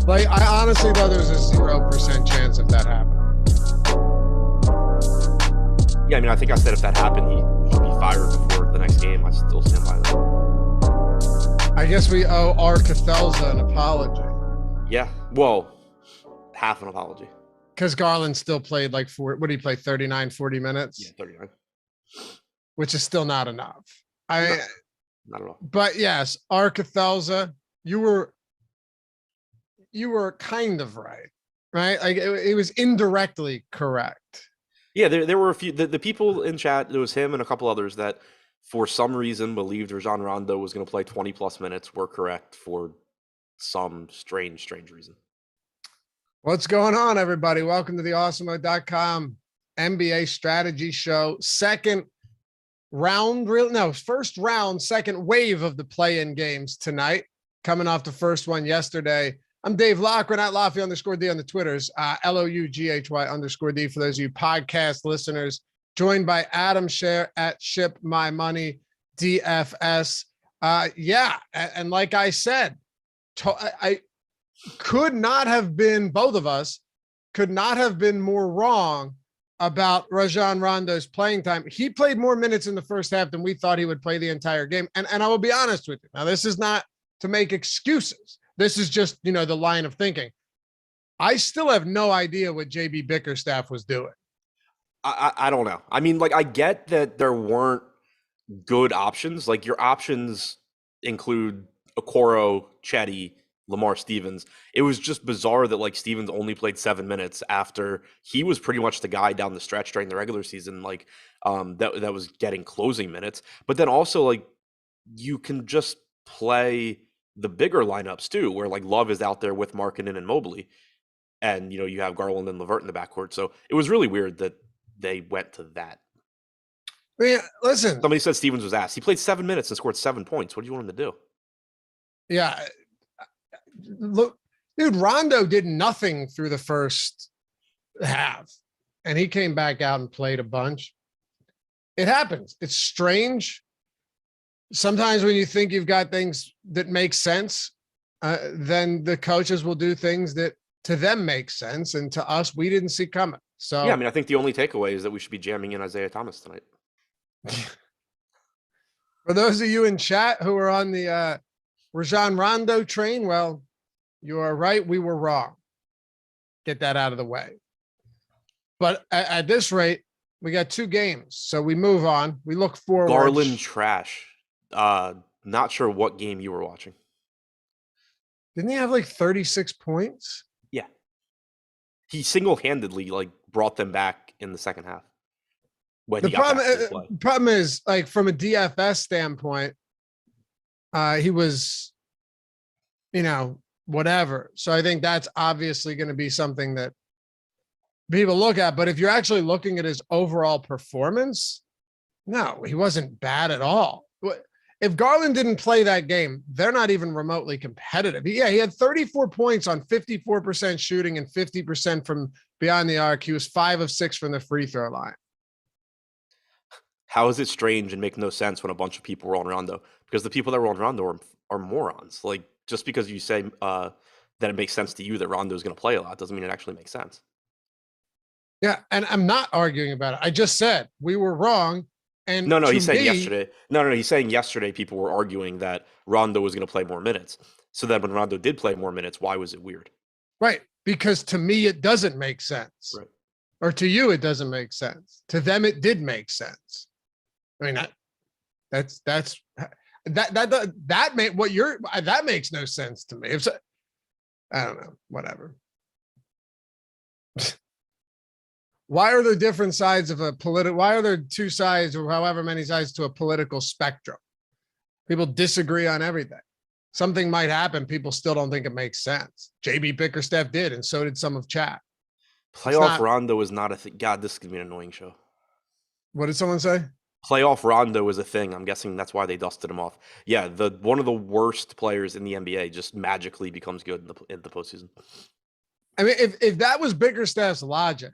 Like, I honestly thought there was a 0% chance of that happening. Yeah, I mean, I think I said if that happened, he should be fired before the next game. I still stand by that. I guess we owe R. Cathelza an apology. Yeah, well, half an apology. Because Garland still played like what did he play, 39, 40 minutes? Yeah, 39. Which is still not enough. No, not at all. But yes, R. Cathelza, you were kind of right? Like it was indirectly correct. Yeah, there were a few, the people in chat, there was him and a couple others that for some reason believed Rajon Rondo was going to play 20 plus minutes were correct for some strange reason. What's going on, everybody? Welcome to the Awesemo.com NBA strategy show. First round, second wave of the play-in games tonight. Coming off the first one yesterday. I'm Dave Loughran at Lafy_D on the Twitters, LOUGHY_D for those of you podcast listeners. Joined by Adam Scherer at Ship My Money DFS. And like I said, I could not have been, both of us could not have been more wrong about Rajon Rondo's playing time. He played more minutes in the first half than we thought he would play the entire game. And I will be honest with you. Now, this is not to make excuses. This is just, the line of thinking. I still have no idea what JB Bickerstaff was doing. I don't know. I mean, like, I get that there weren't good options. Like, your options include Okoro, Chetty, Lamar Stevens. It was just bizarre that, like, Stevens only played 7 minutes after he was pretty much the guy down the stretch during the regular season, like, that was getting closing minutes. But then also, like, you can just play the bigger lineups too, where like Love is out there with Markkanen and Mobley, and you have Garland and LeVert in the backcourt. So it was really weird that they went to that. I mean, listen. Somebody said Stevens was asked. He played 7 minutes and scored 7 points. What do you want him to do? Yeah, look, dude, Rondo did nothing through the first half, and he came back out and played a bunch. It happens. It's strange. Sometimes when you think you've got things that make sense, then the coaches will do things that to them make sense. And to us, we didn't see coming. So, yeah, I mean, I think the only takeaway is that we should be jamming in Isaiah Thomas tonight. For those of you in chat who are on the Rajon Rondo train, well, you are right. We were wrong. Get that out of the way. But at this rate, we got 2 games. So we move on. We look forward. Garland trash. Not sure what game you were watching. Didn't he have like 36 points? Yeah. He single-handedly like brought them back in the second half. when The he got back to play. problem is, like, from a DFS standpoint, he was, whatever. So I think that's obviously going to be something that people look at. But if you're actually looking at his overall performance, no, he wasn't bad at all. If Garland didn't play that game, they're not even remotely competitive. Yeah, he had 34 points on 54% shooting and 50% from beyond the arc. He was 5 of 6 from the free throw line. How is it strange and make no sense when a bunch of people were on Rondo? Because the people that were on Rondo are morons. Like, just because you say that it makes sense to you that Rondo is going to play a lot doesn't mean it actually makes sense. Yeah, and I'm not arguing about it. I just said we were wrong. And no, he's saying yesterday. No, he's saying yesterday people were arguing that Rondo was going to play more minutes. So that when Rondo did play more minutes, why was it weird? Right, because to me it doesn't make sense. Right. Or to you it doesn't make sense. To them it did make sense. I mean, that makes no sense to me. I don't know, whatever. Why are there different sides of why are there two sides or however many sides to a political spectrum? People disagree on everything. Something might happen. People still don't think it makes sense. JB Bickerstaff did, and so did some of chat. Playoff Rondo is not a thing. God, this is going to be an annoying show. What did someone say? Playoff Rondo is a thing. I'm guessing that's why they dusted him off. Yeah, one of the worst players in the NBA just magically becomes good in the postseason. I mean, if that was Bickerstaff's logic,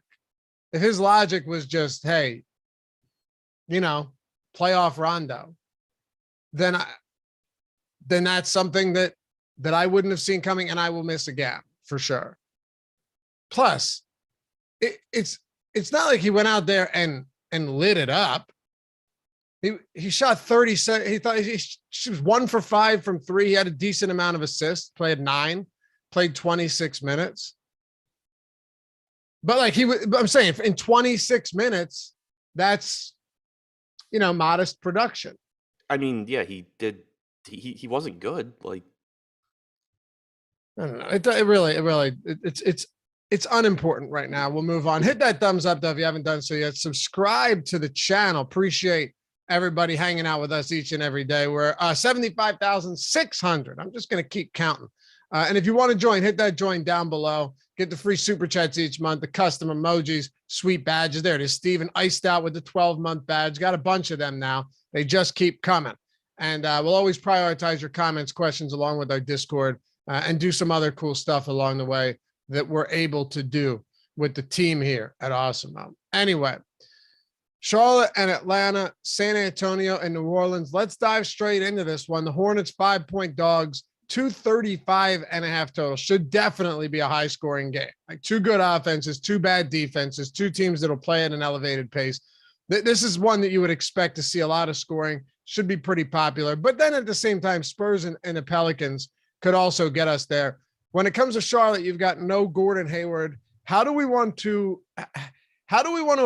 if his logic was just, hey, playoff Rondo, then that's something that I wouldn't have seen coming, and I will miss again for sure. Plus, it's not like he went out there and lit it up. He shot 37. He thought he was 1 for 5 from 3. He had a decent amount of assists. Played 9. Played 26 minutes. But I'm saying in 26 minutes, that's, modest production. I mean, yeah, he did. He wasn't good. Like, I don't know. It's unimportant right now. We'll move on. Hit that thumbs up though if you haven't done so yet. Subscribe to the channel. Appreciate everybody hanging out with us each and every day. We're 75,600. I'm just going to keep counting. And if you want to join, hit that join down below. Get the free super chats each month, the custom emojis, sweet badges. There it is. Steven iced out with the 12-month badge. Got a bunch of them now. They just keep coming. And we'll always prioritize your comments, questions along with our Discord and do some other cool stuff along the way that we're able to do with the team here at Awesemo. Anyway, Charlotte and Atlanta, San Antonio and New Orleans. Let's dive straight into this one. The Hornets 5-point dogs. 235.5 total. Should definitely be a high scoring game. Like, 2 good offenses, 2 bad defenses, 2 teams that'll play at an elevated pace. This is one that you would expect to see a lot of scoring. Should be pretty popular. But then at the same time, Spurs and the Pelicans could also get us there. When it comes to Charlotte, you've got no Gordon Hayward. How do we want to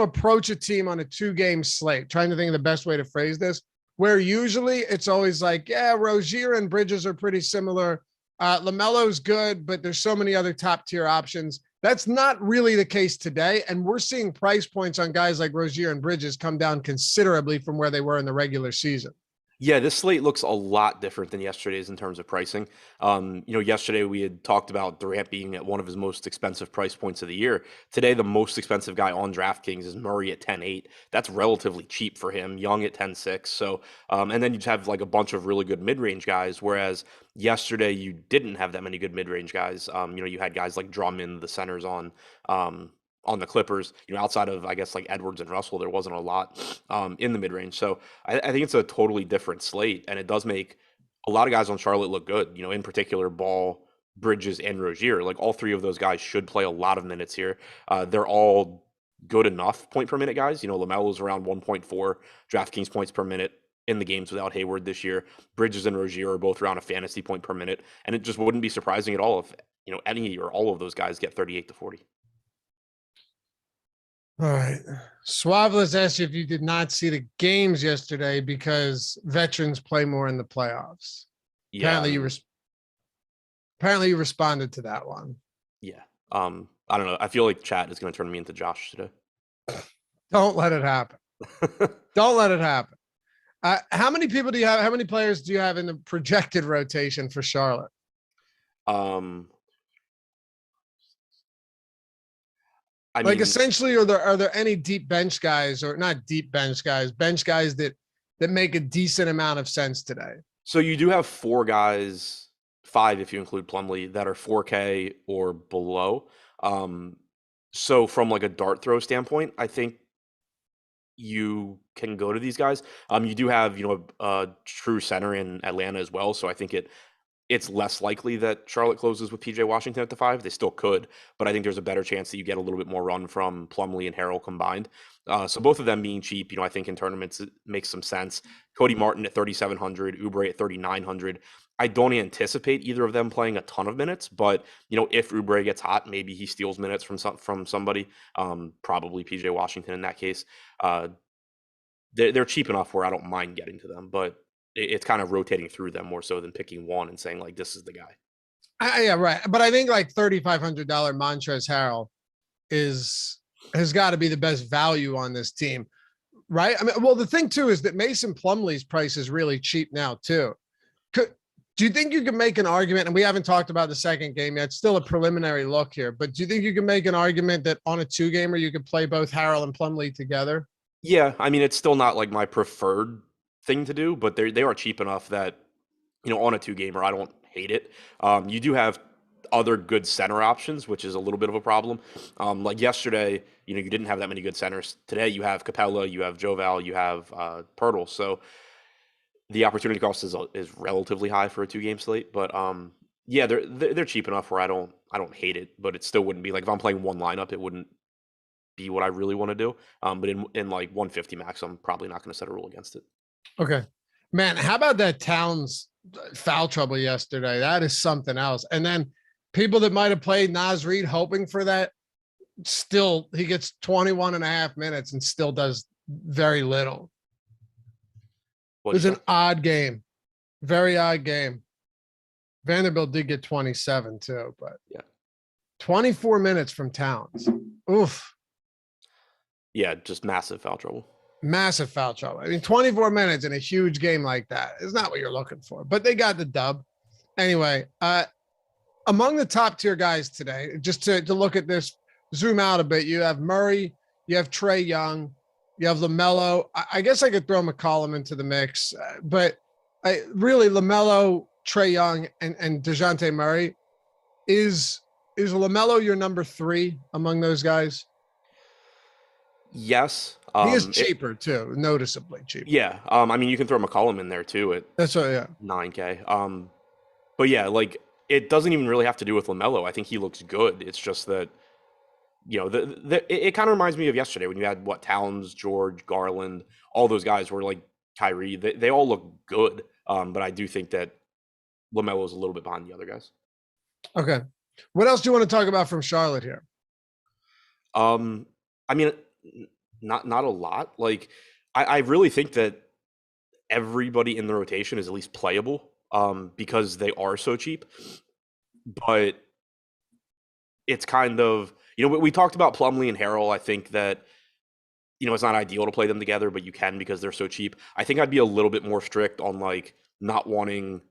approach a team on a 2-game slate? Trying to think of the best way to phrase this. Where usually it's always like, yeah, Rozier and Bridges are pretty similar. LaMelo's good, but there's so many other top tier options. That's not really the case today. And we're seeing price points on guys like Rozier and Bridges come down considerably from where they were in the regular season. Yeah, this slate looks a lot different than yesterday's in terms of pricing. Yesterday we had talked about Durant being at one of his most expensive price points of the year. Today, the most expensive guy on DraftKings is Murray at 10.8. That's relatively cheap for him. Young at 10.6. So, and then you have like a bunch of really good mid-range guys, whereas yesterday you didn't have that many good mid-range guys. You had guys like Drummond, the centers on the Clippers, outside of, I guess, like Edwards and Russell, there wasn't a lot in the mid-range. So I think it's a totally different slate, and it does make a lot of guys on Charlotte look good, in particular Ball, Bridges, and Rozier. Like, all 3 of those guys should play a lot of minutes here. They're all good enough point per minute guys. LaMelo's around 1.4 DraftKings points per minute in the games without Hayward this year. Bridges and Rozier are both around a fantasy point per minute, and it just wouldn't be surprising at all if, any or all of those guys get 38 to 40. All right. Suavelas asked you if you did not see the games yesterday because veterans play more in the playoffs. Yeah. Apparently you responded to that one. Yeah. I don't know. I feel like chat is going to turn me into Josh today. Don't let it happen. Don't let it happen. How many people do you have? How many players do you have in the projected rotation for Charlotte? Um, I Like mean, essentially, are there any deep bench guys or not deep bench guys that make a decent amount of sense today? so you do have four guys, five if you include Plumlee, that are 4K or below. Um, so from like a dart throw standpoint, I think you can go to these guys. You do have, a true center in Atlanta as well. So I think it's less likely that Charlotte closes with PJ Washington at the 5. They still could, but I think there's a better chance that you get a little bit more run from Plumlee and Harrell combined. So both of them being cheap, I think in tournaments it makes some sense. Cody Martin at 3,700, Oubre at 3,900. I don't anticipate either of them playing a ton of minutes, but if Oubre gets hot, maybe he steals minutes from somebody. Probably PJ Washington in that case. They're cheap enough where I don't mind getting to them, but it's kind of rotating through them more so than picking one and saying like this is the guy. Yeah, right. But I think like $3,500 Montrezl Harrell has got to be the best value on this team, right? I mean, well, the thing too is that Mason Plumlee's price is really cheap now too. Do you think you can make an argument? And we haven't talked about the second game yet. It's still a preliminary look here, but do you think you can make an argument that on a 2-gamer you could play both Harrell and Plumlee together? Yeah, I mean it's still not like my preferred thing to do, but they are cheap enough that on a 2-gamer I don't hate it. You do have other good center options, which is a little bit of a problem. Like yesterday, you didn't have that many good centers. Today you have Capella, you have Joval, you have Pirtle. So the opportunity cost is relatively high for a 2-game slate. But yeah, they're cheap enough where I don't hate it, but it still wouldn't be like if I'm playing one lineup, it wouldn't be what I really want to do. But in like 150 max, I'm probably not going to set a rule against it. Okay. Man, how about that Towns foul trouble yesterday? That is something else. And then people that might have played Naz Reid hoping for that, still he gets 21 and a half minutes and still does very little. It was an odd game. Very odd game. Vanderbilt did get 27 too, but yeah. 24 minutes from Towns. Oof. Yeah, just massive foul trouble. Massive foul trouble. I mean, 24 minutes in a huge game like that is not what you're looking for, but they got the dub. Anyway, among the top tier guys today, just to look at this, zoom out a bit, you have Murray, you have Trae Young, you have LaMelo. I guess I could throw McCollum into the mix, but really LaMelo, Trae Young, and DeJounte Murray. Is LaMelo your number 3 among those guys? Yes. He is cheaper too, noticeably cheaper. Yeah. I mean, you can throw McCollum in there too at that's right, yeah. 9K. But yeah, like it doesn't even really have to do with LaMelo. I think he looks good. It's just that, it kind of reminds me of yesterday when you had Towns, George, Garland, all those guys were like Kyrie. They all look good. But I do think that LaMelo is a little bit behind the other guys. Okay. What else do you want to talk about from Charlotte here? I mean, not a lot. Like, I really think that everybody in the rotation is at least playable, because they are so cheap. But it's kind of, we talked about Plumlee and Harrell. I think that, it's not ideal to play them together, but you can because they're so cheap. I think I'd be a little bit more strict on like not wanting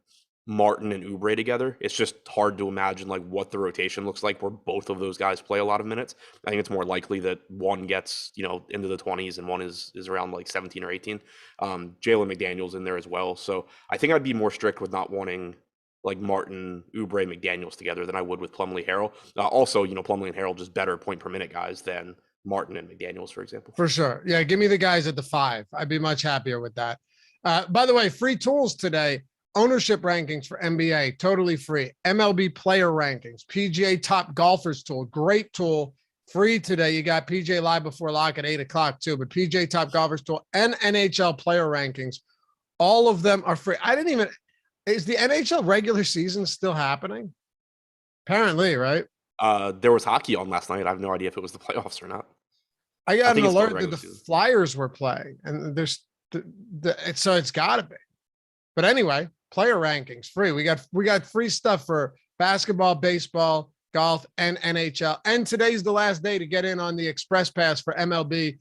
Martin and Oubre together. It's just hard to imagine like what the rotation looks like where both of those guys play a lot of minutes. I think it's more likely that one gets, into the 20s and one is around like 17 or 18. Jalen McDaniels in there as well. So I think I'd be more strict with not wanting like Martin, Oubre, McDaniels together than I would with Plumlee, Harrell. Also, Plumlee and Harrell just better point per minute guys than Martin and McDaniels, for example. For sure. Yeah, give me the guys at the 5. I'd be much happier with that. By the way, free tools today. Ownership rankings for NBA, totally free. MLB player rankings, PGA top golfers tool, great tool, free today. You got PGA live before lock at 8:00 too, but PGA top golfers tool and NHL player rankings, all of them are free. Is the NHL regular season still happening? Apparently, right? There was hockey on last night. I have no idea if it was the playoffs or not. I got an alert that the Flyers were playing, and there's so it's got to be. But anyway, player rankings free. We got free stuff for basketball, baseball, golf, and NHL. And today's the last day to get in on the Express Pass for MLB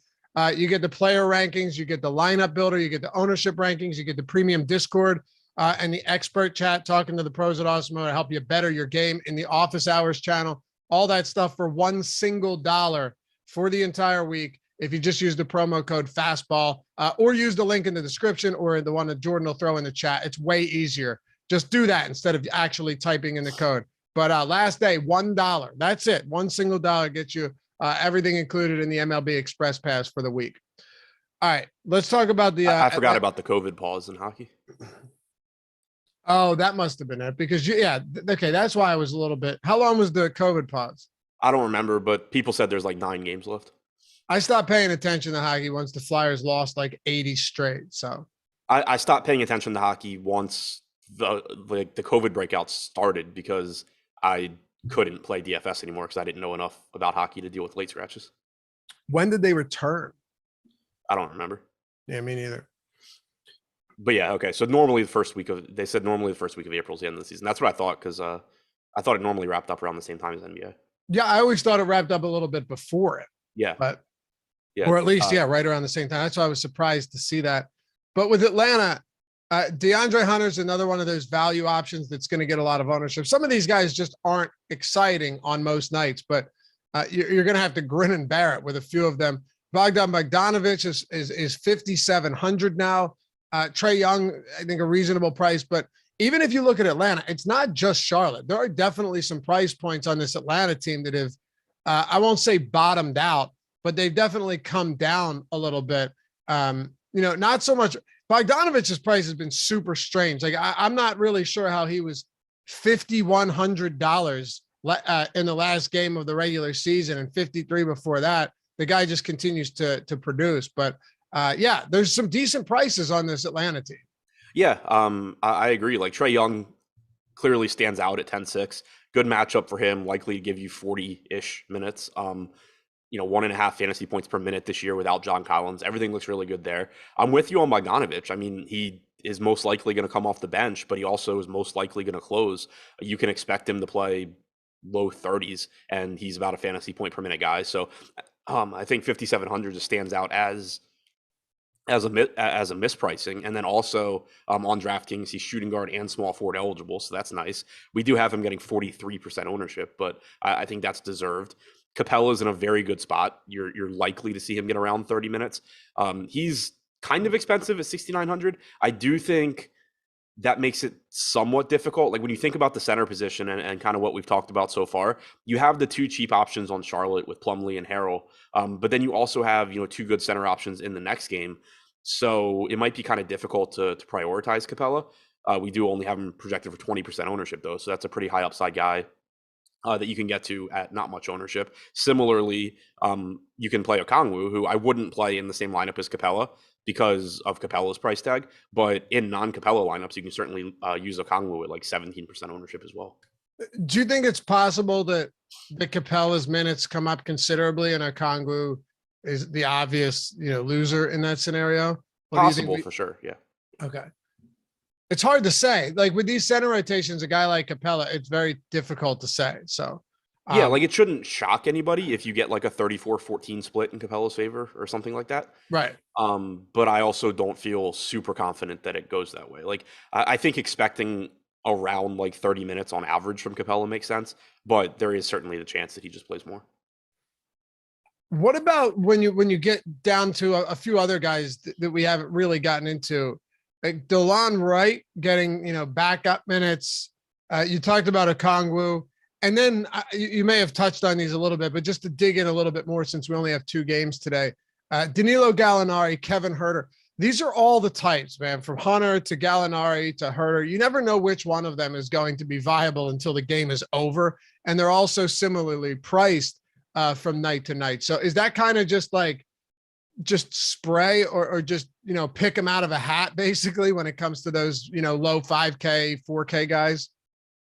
You get the player rankings, you get the lineup builder, you get the ownership rankings, you get the premium Discord, and the expert chat talking to the pros at Awesemo to help you better your game in the office hours channel. All that stuff for $1 single for the entire week. If you just use the promo code FASTBALL, or use the link in the description or the one that Jordan will throw in the chat. It's way easier. Just do that instead of actually typing in the code. But last day, $1. That's it. $1 single gets you everything included in the MLB Express Pass for the week. All right, let's talk about the. I forgot about the COVID pause in hockey. Oh, that must have been it because okay, that's why I was a little bit. How long was the COVID pause? I don't remember, but people said there's like 9 games left. I stopped paying attention to hockey once the Flyers lost like 80 straight. So I stopped paying attention to hockey once the COVID breakout started because I couldn't play DFS anymore because I didn't know enough about hockey to deal with late scratches. When did they return? I don't remember. Yeah, me neither. But yeah, okay. So normally the first week of April is the end of the season. That's what I thought because I thought it normally wrapped up around the same time as NBA. Yeah, I always thought it wrapped up a little bit before it. Yeah, but yeah, or at least right around the same time. That's why I was surprised to see that. But with Atlanta, DeAndre Hunter's another one of those value options that's going to get a lot of ownership. Some of these guys just aren't exciting on most nights, but you're going to have to grin and bear it with a few of them. Bogdan Bogdanovic is 5,700 now. Trae Young, I think a reasonable price, but even if you look at Atlanta, it's not just Charlotte. There are definitely some price points on this Atlanta team that have, I won't say bottomed out, but they've definitely come down a little bit. Not so much. Bogdanovic's price has been super strange. Like I'm not really sure how he was $5,100 in the last game of the regular season and 53 before that. The guy just continues to produce. But there's some decent prices on this Atlanta team. Yeah, I agree. Like Trae Young clearly stands out at 10-6. Good matchup for him, likely to give you 40-ish minutes. 1.5 fantasy points per minute this year without John Collins. Everything looks really good there. I'm with you on Bogdanovic. I mean, he is most likely going to come off the bench, but he also is most likely going to close. You can expect him to play low 30s, and he's about a fantasy point per minute guy. So I think 5,700 just stands out as a mispricing. And then also on DraftKings, he's shooting guard and small forward eligible, so that's nice. We do have him getting 43% ownership, but I think that's deserved. Capella's in a very good spot. You're likely to see him get around 30 minutes. He's kind of expensive at 6,900. I do think that makes it somewhat difficult. Like when you think about the center position and kind of what we've talked about so far, you have the 2 cheap options on Charlotte with Plumlee and Harrell. But then you also have, 2 good center options in the next game. So it might be kind of difficult to prioritize Capella. We do only have him projected for 20% ownership though. So that's a pretty high upside guy that you can get to at not much ownership. Similarly, you can play Okongwu, who I wouldn't play in the same lineup as Capella because of Capella's price tag. But in non-Capella lineups, you can certainly use Okongwu at like 17% ownership as well. Do you think it's possible that the Capella's minutes come up considerably and Okongwu is the obvious, loser in that scenario? Possible for sure. Yeah. Okay. It's hard to say. Like with these center rotations, a guy like Capella, it's very difficult to say. So yeah, like it shouldn't shock anybody if you get like a 34-14 split in Capella's favor or something like that. Right. But I also don't feel super confident that it goes that way. Like I think expecting around like 30 minutes on average from Capella makes sense, but there is certainly the chance that he just plays more. What about when you get down to a few other guys that we haven't really gotten into? Like Delon Wright getting, backup minutes. You talked about Okongwu, and then you may have touched on these a little bit, but just to dig in a little bit more since we only have 2 games today. Danilo Gallinari, Kevin Huerter. These are all the types, man, from Hunter to Gallinari to Huerter. You never know which one of them is going to be viable until the game is over, and they're also similarly priced from night to night. So is that kind of just spray or just, pick them out of a hat basically when it comes to those, low 5K, 4K guys?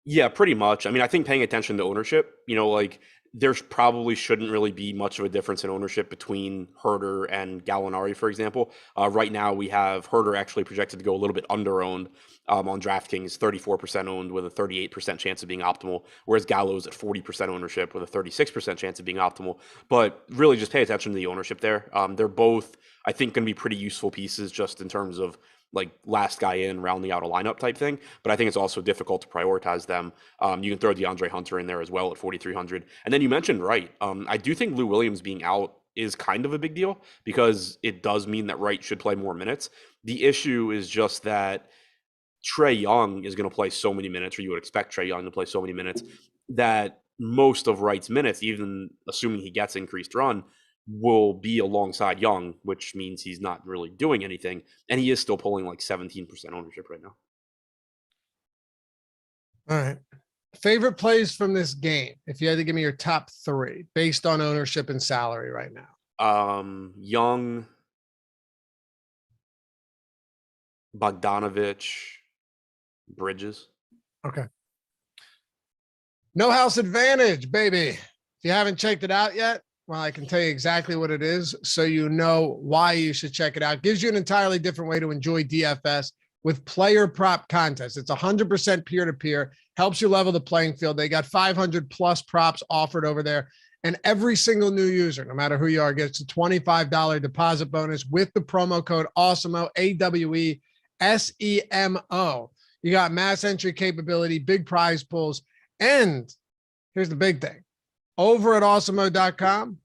Yeah, pretty much. I mean, I think paying attention to ownership, like there probably shouldn't really be much of a difference in ownership between Herter and Gallinari, for example. Right now, we have Herter actually projected to go a little bit under-owned on DraftKings, 34% owned with a 38% chance of being optimal, whereas Gallo's at 40% ownership with a 36% chance of being optimal. But really just pay attention to the ownership there. They're both, I think, going to be pretty useful pieces just in terms of like last guy in, rounding out a lineup type thing. But I think it's also difficult to prioritize them. You can throw DeAndre Hunter in there as well at 4,300. And then you mentioned Wright. I do think Lou Williams being out is kind of a big deal because it does mean that Wright should play more minutes. The issue is just that Trae Young is going to play so many minutes, or you would expect Trae Young to play so many minutes, that most of Wright's minutes, even assuming he gets increased run, will be alongside Young, which means he's not really doing anything. And he is still pulling like 17% ownership right now. All right. Favorite plays from this game, if you had to give me your top 3 based on ownership and salary right now. Young, Bogdanovich, Bridges. Okay. No House Advantage, baby. If you haven't checked it out yet, well, I can tell you exactly what it is so you know why you should check it out. Gives you an entirely different way to enjoy DFS with player prop contests. It's 100% peer-to-peer, helps you level the playing field. They got 500 plus props offered over there. And every single new user, no matter who you are, gets a $25 deposit bonus with the promo code Awesemo, AWESEMO. You got mass entry capability, big prize pools. And here's the big thing. Over at awesemo.com,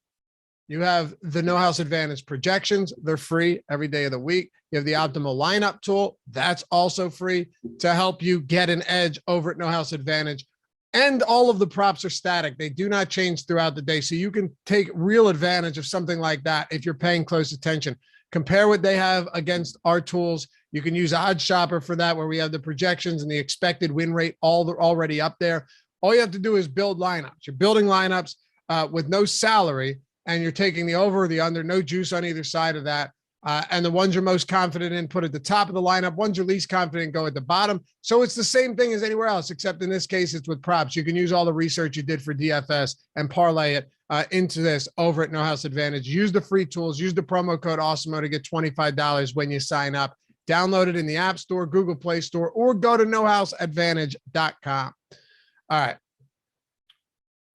you have the No House Advantage projections. They're free every day of the week. You have the optimal lineup tool. That's also free to help you get an edge over at No House Advantage. And all of the props are static. They do not change throughout the day. So you can take real advantage of something like that if you're paying close attention. Compare what they have against our tools. You can use Odds Shopper for that, where we have the projections and the expected win rate already up there. All you have to do is build lineups. You're building lineups with no salary, and you're taking the over or the under, no juice on either side of that. And the ones you're most confident in, put at the top of the lineup. Ones you're least confident in, go at the bottom. So it's the same thing as anywhere else, except in this case, it's with props. You can use all the research you did for DFS and parlay it into this over at No House Advantage. Use the free tools. Use the promo code Awesemo to get $25 when you sign up. Download it in the App Store, Google Play Store, or go to nohouseadvantage.com. All right.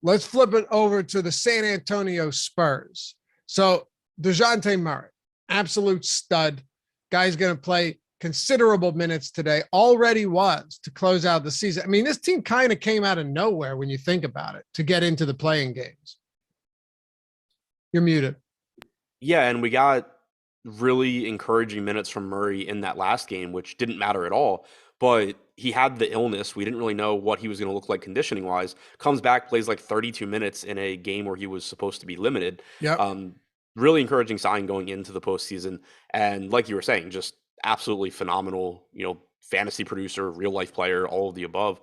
Let's flip it over to the San Antonio Spurs. So DeJounte Murray, absolute stud. Guy's going to play considerable minutes today. Already was to close out the season. I mean, this team kind of came out of nowhere when you think about it to get into the playing games. You're muted. Yeah, and we got really encouraging minutes from Murray in that last game, which didn't matter at all. But he had the illness. We didn't really know what he was going to look like conditioning wise. Comes back, plays like 32 minutes in a game where he was supposed to be limited. Yeah. Really encouraging sign going into the postseason. And like you were saying, just absolutely phenomenal, fantasy producer, real life player, all of the above.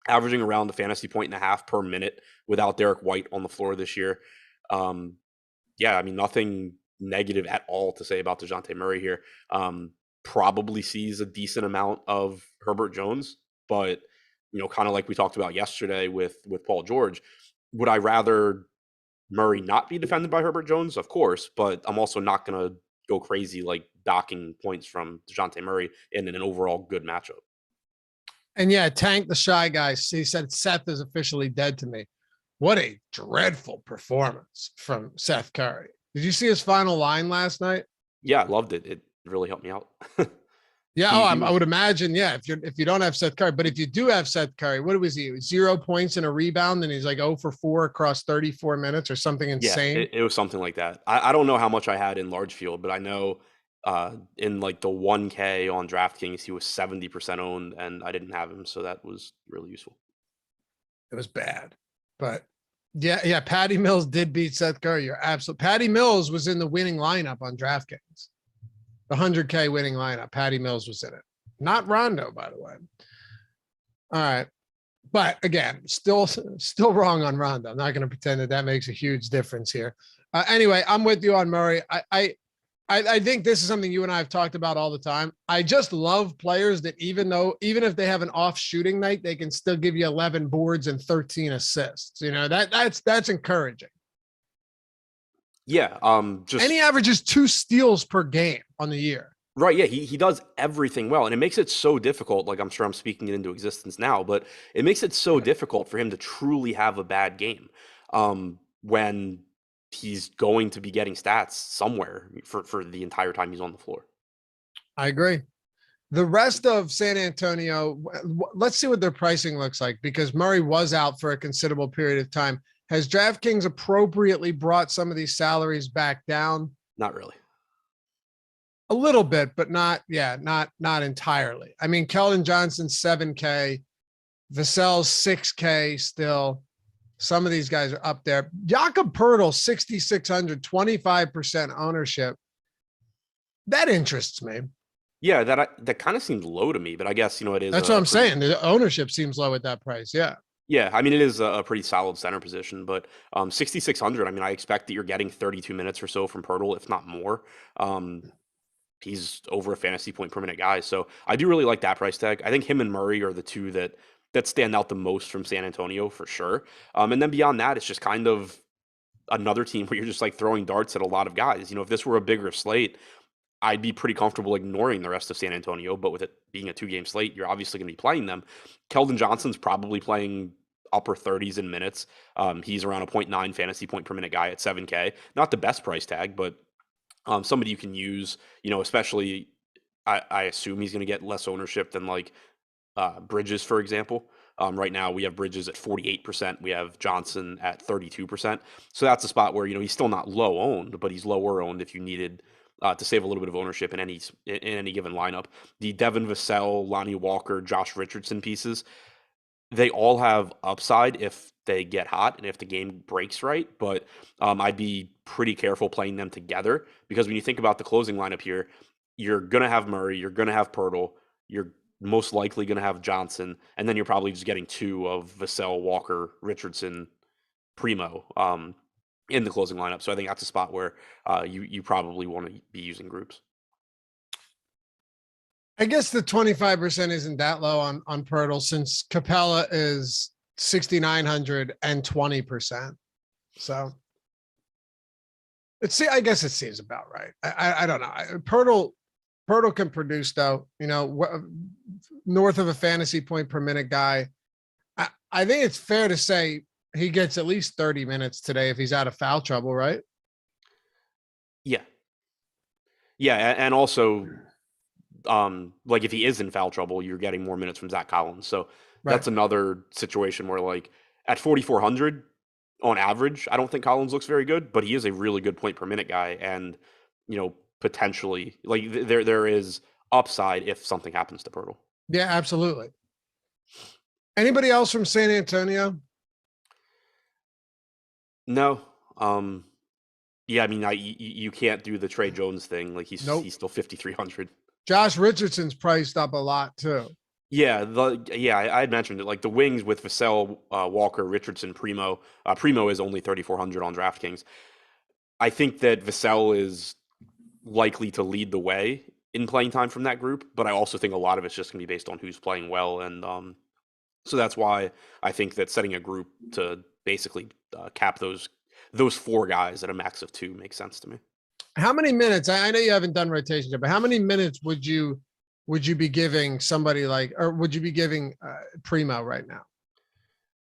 Averaging around the fantasy 1.5 per minute without Derek White on the floor this year. Yeah, I mean, nothing negative at all to say about DeJounte Murray here. Probably sees a decent amount of Herbert Jones, but kind of like we talked about yesterday with Paul George, would I rather Murray not be defended by Herbert Jones? Of course, but I'm also not going to go crazy like docking points from DeJounte Murray in an overall good matchup. And yeah, Tank the Shy Guy, he said Seth is officially dead to me. What a dreadful performance from Seth Curry. Did you see his final line last night? Yeah, I loved it. It really helped me out. Yeah, I would imagine. Yeah, if you don't have Seth Curry, but if you do have Seth Curry, what was he? 0 points and a rebound, and he's like 0 for 4 across 34 minutes or something insane. Yeah, it was something like that. I don't know how much I had in large field, but I know in like the 1K on DraftKings, he was 70% owned, and I didn't have him, so that was really useful. It was bad, but yeah. Patty Mills did beat Seth Curry. You're absolutely. Patty Mills was in the winning lineup on DraftKings. The 100K winning lineup. Patty Mills was in it. Not Rondo, by the way. All right. But again, still wrong on Rondo. I'm not going to pretend that makes a huge difference here. Anyway, I'm with you on Murray. I I think this is something you and I have talked about all the time. I just love players that even if they have an off shooting night, they can still give you 11 boards and 13 assists. You know, that's encouraging. Yeah. And he averages 2 steals per game on the year. Right. Yeah. He does everything well. And it makes it so difficult. Like, I'm sure I'm speaking it into existence now, but it makes it so difficult for him to truly have a bad game when he's going to be getting stats somewhere for the entire time he's on the floor. I agree. The rest of San Antonio, let's see what their pricing looks like, because Murray was out for a considerable period of time. Has DraftKings appropriately brought some of these salaries back down? Not really. A little bit, but not entirely. I mean, Keldon Johnson, 7K, Vassell's 6K still. Some of these guys are up there. Jakob Poeltl, 6,600, 25% ownership. That interests me. Yeah, that kind of seemed low to me, but I guess, it is. That's what I'm saying. The ownership seems low at that price. Yeah. Yeah, I mean, it is a pretty solid center position, but 6,600, I mean, I expect that you're getting 32 minutes or so from Poeltl, if not more. He's over a fantasy point per minute guy. So I do really like that price tag. I think him and Murray are the two that stand out the most from San Antonio for sure. And then beyond that, it's just kind of another team where you're just like throwing darts at a lot of guys. If this were a bigger slate, I'd be pretty comfortable ignoring the rest of San Antonio, but with it being a 2-game slate, you're obviously going to be playing them. Keldon Johnson's probably playing upper 30s in minutes. He's around a 0.9 fantasy point per minute guy at 7K. Not the best price tag, but somebody you can use, especially I assume he's going to get less ownership than like Bridges, for example. Right now we have Bridges at 48%. We have Johnson at 32%. So that's a spot where, he's still not low owned, but he's lower owned if you needed to save a little bit of ownership in any given lineup. The Devin Vassell, Lonnie Walker, Josh Richardson pieces, they all have upside if they get hot and if the game breaks right. But I'd be pretty careful playing them together, because when you think about the closing lineup here, you're going to have Murray, you're going to have Poeltl, you're most likely going to have Johnson, and then you're probably just getting 2 of Vassell, Walker, Richardson, Primo in the closing lineup. So I think that's a spot where you probably want to be using groups. I guess the 25% isn't that low on Poeltl, since Capella is 6,900 and 20%. So I guess it seems about right. I don't know. Poeltl can produce though, north of a fantasy point per minute guy. I think it's fair to say he gets at least 30 minutes today if he's out of foul trouble, right? Yeah. Yeah. And also, like if he is in foul trouble, you're getting more minutes from Zach Collins. So that's another situation where, like, at 4,400 on average, I don't think Collins looks very good, but he is a really good point per minute guy. And, potentially, like, there is upside if something happens to Poeltl. Yeah, absolutely. Anybody else from San Antonio? No. Yeah, I mean, you can't do the Trey Jones thing. Like, he's still 5,300. Josh Richardson's priced up a lot too. Yeah, I had mentioned it. Like, the wings with Vassell, Walker, Richardson, Primo. Primo is only 3,400 on DraftKings. I think that Vassell is likely to lead the way in playing time from that group, but I also think a lot of it's just going to be based on who's playing well, and so that's why I think that setting a group to basically cap those 4 guys at a max of 2 makes sense to me. How many minutes? I know you haven't done rotations yet, but how many minutes would you be giving somebody like, or would you be giving Primo right now?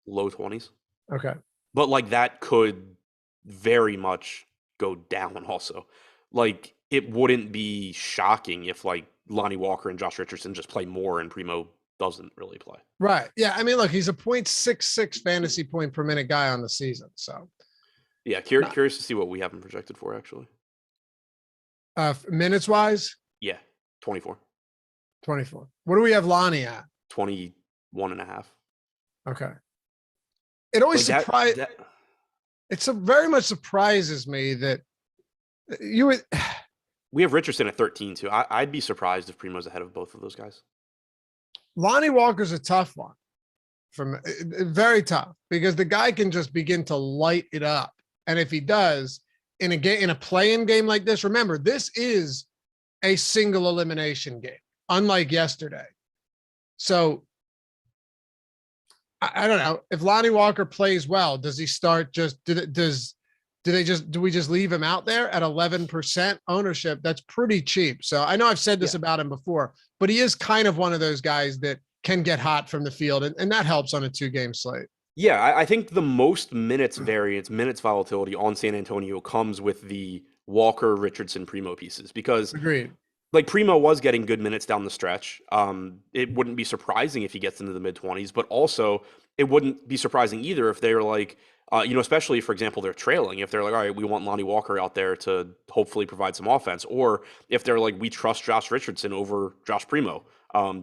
Low 20s. Okay. But like, that could very much go down also. Like, it wouldn't be shocking if like Lonnie Walker and Josh Richardson just play more and Primo doesn't really play. Right. Yeah. I mean, look, he's a 0.66 fantasy point per minute guy on the season. So yeah, curious to see what we have him projected for, actually. Minutes wise? Yeah, 24. 24. What do we have Lonnie at? 21 and a half. Okay. It always surprised. Very much surprises me that you would. We have Richardson at 13 too. I'd be surprised if Primo's ahead of both of those guys. Lonnie Walker's a tough one. Very tough, because the guy can just begin to light it up. And if he does, in a play-in game like this, remember, this is a single elimination game, unlike yesterday. So I don't know if Lonnie Walker plays well. Does he start? Do we just leave him out there at 11% ownership? That's pretty cheap. So I know I've said this about him before, but he is kind of one of those guys that can get hot from the field, and that helps on a 2-game slate. Yeah, I think the most minutes volatility on San Antonio comes with the Walker, Richardson, Primo pieces because Agreed. Like Primo was getting good minutes down the stretch. It wouldn't be surprising if he gets into the mid-20s, but also it wouldn't be surprising either if they're like, especially, for example, they're trailing. If they're like, all right, we want Lonnie Walker out there to hopefully provide some offense. Or if they're like, we trust Josh Richardson over Josh Primo,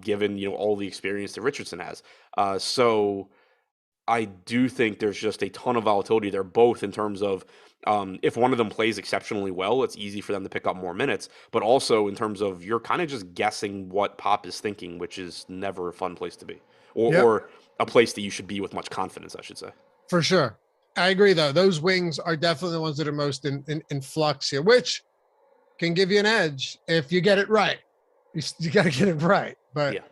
given, all the experience that Richardson has. So I do think there's just a ton of volatility there, both in terms of if one of them plays exceptionally well, it's easy for them to pick up more minutes, but also in terms of you're kind of just guessing what Pop is thinking, which is never a fun place to be, or a place that you should be with much confidence, I should say. For sure. I agree, though. Those wings are definitely the ones that are most in flux here, which can give you an edge if you get it right. You got to get it right. But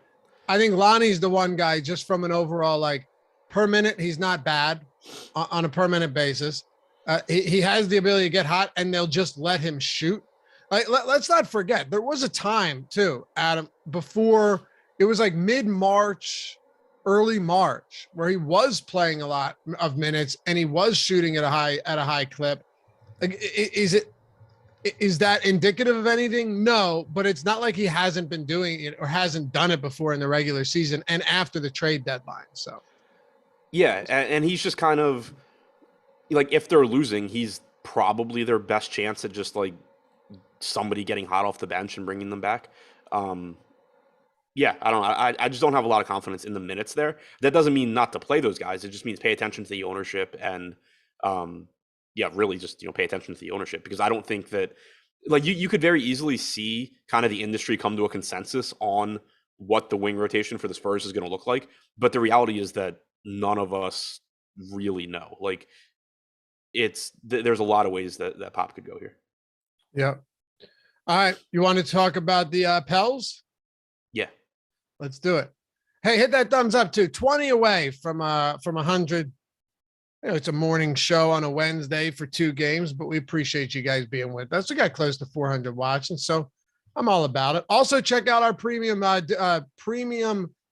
I think Lonnie's the one guy just from an overall, like, per minute, he's not bad on a per minute basis. He has the ability to get hot, and they'll just let him shoot. Like, let's not forget, there was a time too, Adam, before it was like mid-March, early March, where he was playing a lot of minutes and he was shooting at a high clip. Like, is that indicative of anything? No, but it's not like he hasn't been doing it or hasn't done it before in the regular season and after the trade deadline. So, yeah, and he's just kind of like, if they're losing, he's probably their best chance at just like somebody getting hot off the bench and bringing them back. I don't know. I just don't have a lot of confidence in the minutes there. That doesn't mean not to play those guys. It just means pay attention to the ownership and, really just, pay attention to the ownership, because I don't think that, like, you could very easily see kind of the industry come to a consensus on what the wing rotation for the Spurs is going to look like. But the reality is that none of us really know. Like, there's a lot of ways that Pop could go here. Yeah. All right. You want to talk about the Pels? Yeah. Let's do it. Hey, hit that thumbs up too. 20 away from 100. It's a morning show on a Wednesday for 2 games, but we appreciate you guys being with us. We got close to 400 watching, so I'm all about it. Also, check out our premium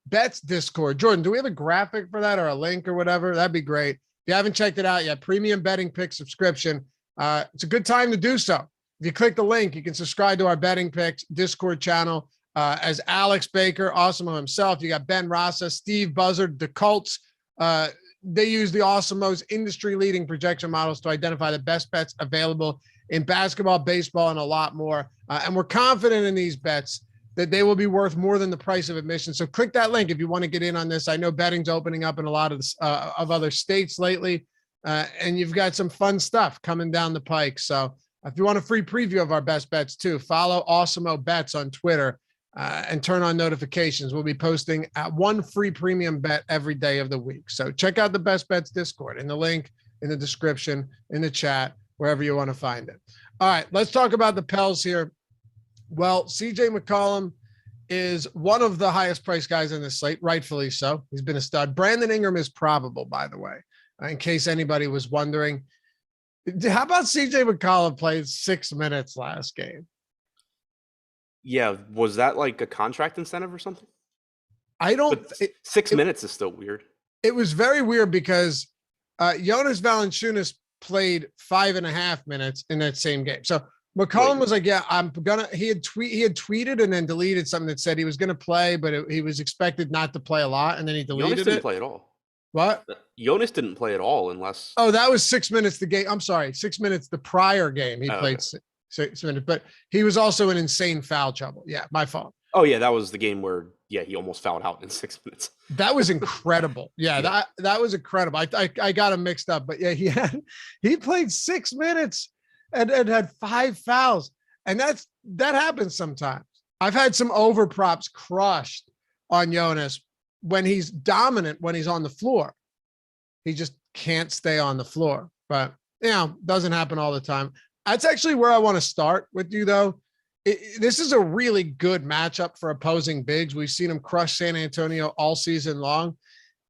bets Discord. Jordan, do we have a graphic for that or a link or whatever? That'd be great. If you haven't checked it out yet, premium betting pick subscription. It's a good time to do so. If you click the link, you can subscribe to our betting picks Discord channel. As Alex Baker, Awesemo himself, you got Ben Rasa, Steve Buzzard, the Colts. They use the Awesemo's industry-leading projection models to identify the best bets available in basketball, baseball, and a lot more. And we're confident in these bets that they will be worth more than the price of admission. So click that link if you want to get in on this. I know betting's opening up in a lot of other states lately, and you've got some fun stuff coming down the pike. So if you want a free preview of our best bets too, follow Awesemo Bets on Twitter and turn on notifications. We'll be posting one free premium bet every day of the week. So check out the Best Bets Discord in the link, in the description, in the chat, wherever you want to find it. All right, let's talk about the Pels here. Well, CJ McCollum is one of the highest priced guys in the slate, rightfully so. He's been a stud. Brandon Ingram is probable, by the way, in case anybody was wondering. How about CJ McCollum played 6 minutes last game? Yeah, was that like a contract incentive or something? I don't. 6 minutes is still weird. It was very weird because Jonas Valanciunas played 5.5 minutes in that same game. So McCollum was like, "Yeah, I'm gonna." He had tweeted and then deleted something that said he was gonna play, but he was expected not to play a lot, and then he deleted Jonas didn't play at all. What? Jonas didn't play at all unless. Oh, that was 6 minutes. The game. I'm sorry, 6 minutes. The prior game he played. Okay. 6 minutes, but he was also in insane foul trouble. Yeah, my fault. Oh yeah, that was the game where he almost fouled out in 6 minutes. That was incredible. Yeah, that was incredible. I got him mixed up, but yeah, he played 6 minutes and had 5 fouls, and that happens sometimes. I've had some over props crushed on Jonas when he's dominant when he's on the floor. He just can't stay on the floor, but doesn't happen all the time. That's actually where I want to start with you, though. This is a really good matchup for opposing bigs. We've seen him crush San Antonio all season long.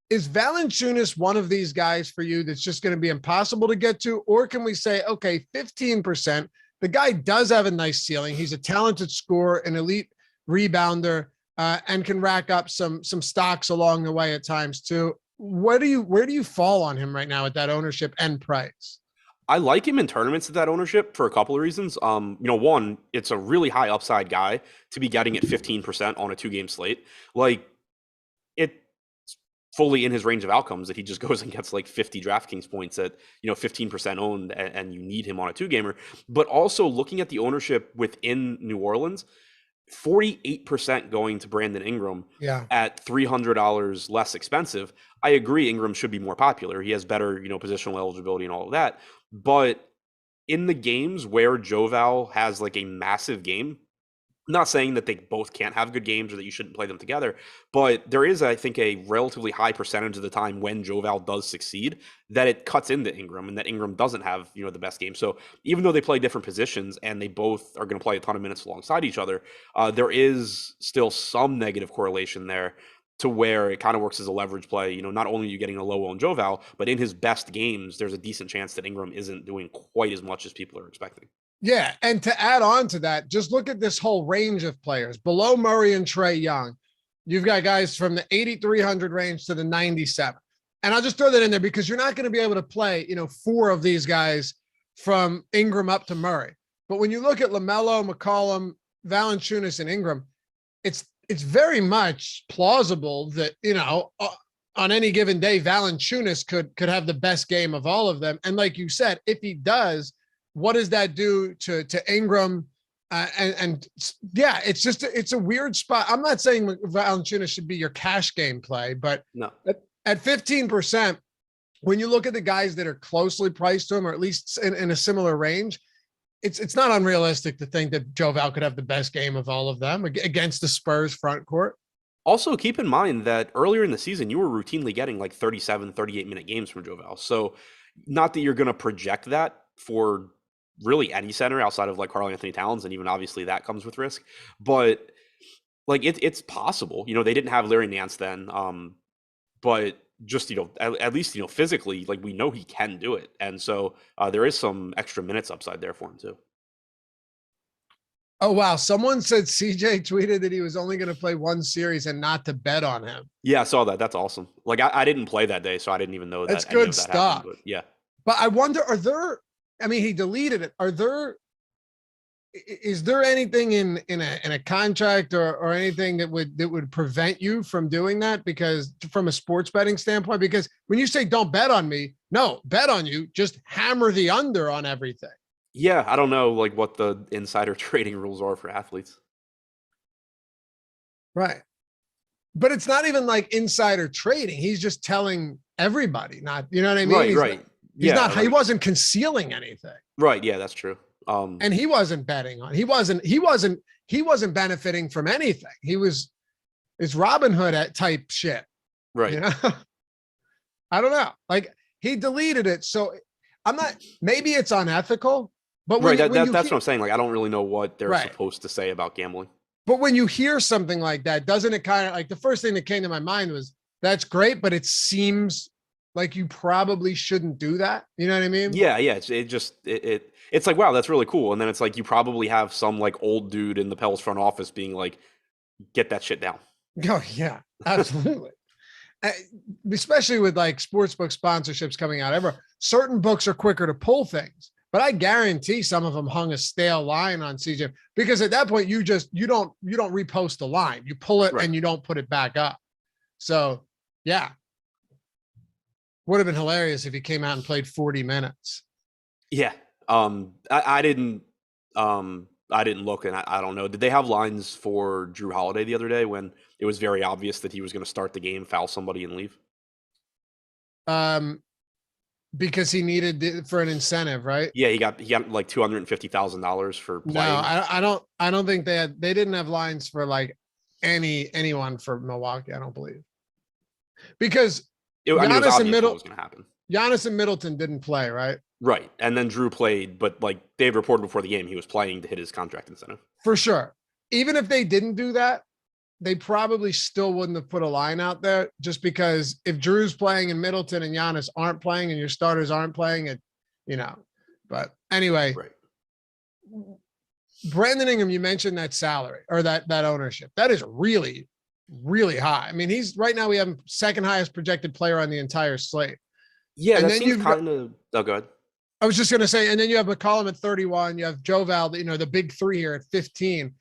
Is Valanciunas one of these guys for you that's just going to be impossible to get to? Or can we say, okay, 15%, the guy does have a nice ceiling. He's a talented scorer, an elite rebounder, and can rack up some stocks along the way at times too. Where do you fall on him right now at that ownership and price? I like him in tournaments at that ownership for a couple of reasons. One, it's a really high upside guy to be getting at 15% on a 2-game slate. Like, it's fully in his range of outcomes that he just goes and gets like 50 DraftKings points at 15% owned, and you need him on a 2-gamer. But also looking at the ownership within New Orleans, 48% going to Brandon Ingram at $300 less expensive. I agree Ingram should be more popular. He has better, positional eligibility and all of that. But in the games where Joval has like a massive game, I'm not saying that they both can't have good games or that you shouldn't play them together, but there is, I think, a relatively high percentage of the time when Joval does succeed that it cuts into Ingram and that Ingram doesn't have, the best game. So even though they play different positions and they both are going to play a ton of minutes alongside each other, there is still some negative correlation there to where it kind of works as a leverage play. Not only are you getting a low on Joval, but in his best games, there's a decent chance that Ingram isn't doing quite as much as people are expecting. Yeah, and to add on to that, just look at this whole range of players. Below Murray and Trae Young, you've got guys from the 8,300 range to the 97. And I'll just throw that in there because you're not going to be able to play, 4 of these guys from Ingram up to Murray. But when you look at LaMelo, McCollum, Valanciunas, and Ingram, it's very much plausible that, on any given day, Valanciunas could have the best game of all of them. And like you said, if he does, what does that do to Ingram? Yeah, it's a weird spot. I'm not saying Valanciunas should be your cash game play, but no. At 15%, when you look at the guys that are closely priced to him, or at least in a similar range, it's not unrealistic to think that Joval could have the best game of all of them against the Spurs front court. Also, keep in mind that earlier in the season, you were routinely getting like 37, 38-minute games from Joval. So not that you're going to project that for really any center outside of like Karl-Anthony Towns, and even obviously that comes with risk. But like it's possible. They didn't have Larry Nance then, but just at least physically, like we know he can do it, and so there is some extra minutes upside there for him too. Oh wow! Someone said CJ tweeted that he was only going to play one series and not to bet on him. Yeah, I saw that. That's awesome. Like I didn't play that day, so I didn't even know that. That's good stuff. Happened, but yeah. But I wonder, he deleted it. Is there anything in a contract or anything that would prevent you from doing that? Because from a sports betting standpoint, because when you say don't bet on me, no, bet on you, just hammer the under on everything. Yeah, I don't know like what the insider trading rules are for athletes. Right. But it's not even like insider trading. He's just telling everybody, not, you know what I mean? Right. He wasn't concealing anything. Right. Yeah, that's true. And he wasn't betting on, he wasn't benefiting from anything. It's Robin Hood type shit. Right. I don't know. Like he deleted it. So maybe it's unethical, but that's what I'm saying. Like, I don't really know what they're supposed to say about gambling. But when you hear something like that, doesn't it kind of like the first thing that came to my mind was that's great, but it seems like you probably shouldn't do that. You know what I mean? Yeah. It's like, wow, that's really cool. And then it's like, you probably have some like old dude in the Pels front office being like, get that shit down. Oh yeah, absolutely. Especially with like sportsbook sponsorships coming out, certain books are quicker to pull things, but I guarantee some of them hung a stale line on CJ because at that point you don't repost the line, you pull it and you don't put it back up. So yeah, would have been hilarious if he came out and played 40 minutes. Yeah. I didn't look, and I don't know. Did they have lines for Drew Holiday the other day when it was very obvious that he was going to start the game, foul somebody, and leave? Because he needed for an incentive, right? Yeah, he got like $250,000 for playing. No, I don't think they didn't have lines for like anyone for Milwaukee. I don't believe because it was Giannis obvious and Middleton what was going to happen. Giannis and Middleton didn't play, right? Right. And then Drew played, but like Dave reported before the game, he was playing to hit his contract incentive. For sure. Even if they didn't do that, they probably still wouldn't have put a line out there, just because if Drew's playing and Middleton and Giannis aren't playing and your starters aren't playing, it, but anyway, Right. Brandon Ingram, you mentioned that salary or that ownership. That is really, really high. I mean, he's right now, we have him second highest projected player on the entire slate. Yeah, and that then seems kind of, oh, go ahead. I was just going to say, and then you have McCollum at 31. You have Joe Val, the big three here at 15.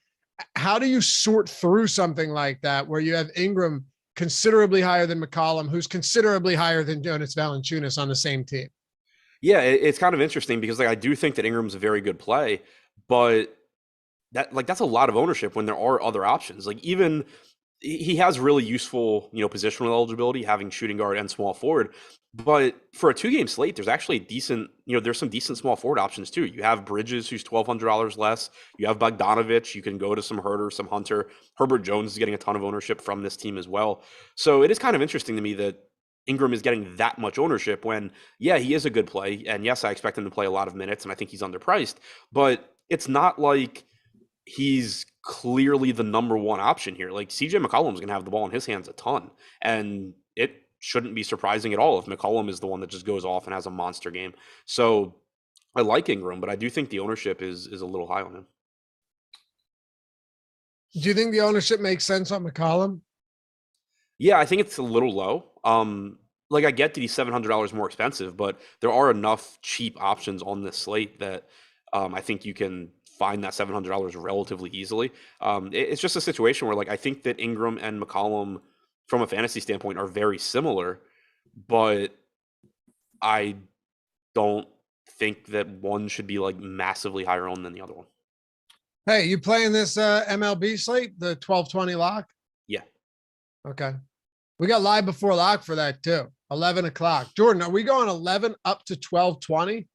How do you sort through something like that where you have Ingram considerably higher than McCollum, who's considerably higher than Jonas Valanciunas on the same team? Yeah, it's kind of interesting because like I do think that Ingram's a very good play, but that's a lot of ownership when there are other options. Like even he has really useful, positional eligibility, having shooting guard and small forward. But for a 2-game slate, there's actually decent, there's some decent small forward options too. You have Bridges, who's $1,200 less. You have Bogdanovich. You can go to some Herter, some Hunter. Herbert Jones is getting a ton of ownership from this team as well. So it is kind of interesting to me that Ingram is getting that much ownership when, yeah, he is a good play. And yes, I expect him to play a lot of minutes, and I think he's underpriced. But it's not like he's clearly the number one option here. Like CJ McCollum's going to have the ball in his hands a ton. And it shouldn't be surprising at all if McCollum is the one that just goes off and has a monster game. So I like Ingram, but I do think the ownership is a little high on him. Do you think the ownership makes sense on McCollum? Yeah, I think it's a little low. Like I get that he's $700 more expensive, but there are enough cheap options on this slate that I think you can find that $700 relatively easily. It's just a situation where like I think that Ingram and McCollum from a fantasy standpoint are very similar, but I don't think that one should be like massively higher owned than the other one. Hey, you playing this MLB slate, the 12-20 lock? Yeah. Okay. We got live before lock for that too. 11 o'clock. Jordan, are we going 11 up to 12-20?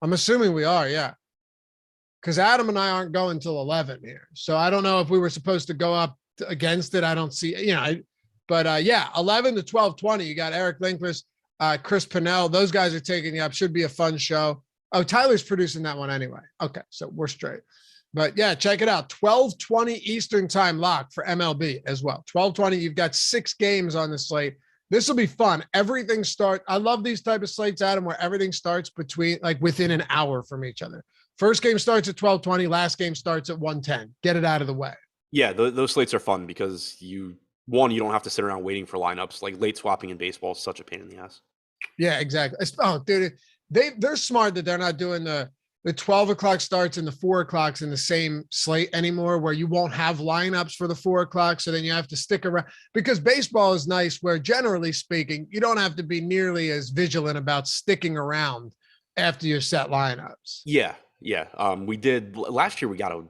I'm assuming we are, yeah. Because Adam and I aren't going till 11 here. So I don't know if we were supposed to go up against it. I don't see, but yeah, 11 to 12-20. You got Eric Lindquist, Chris Pinnell. Those guys are taking you up. Should be a fun show. Oh, Tyler's producing that one anyway. Okay, so we're straight. But yeah, check it out. 12:20 Eastern time lock for MLB as well. 12:20. You've got 6 games on the slate. This will be fun. Everything starts. I love these type of slates, Adam, where everything starts within an hour from each other. First game starts at 12:20. Last game starts at 1:10. Get it out of the way. Yeah, those slates are fun because you don't have to sit around waiting for lineups. Like late swapping in baseball is such a pain in the ass. Yeah, exactly. Oh, dude, they're smart that they're not doing the 12 o'clock starts and the 4 o'clocks in the same slate anymore, where you won't have lineups for the 4 o'clock. So then you have to stick around, because baseball is nice where, generally speaking, you don't have to be nearly as vigilant about sticking around after your set lineups. Yeah. We did last year. We got a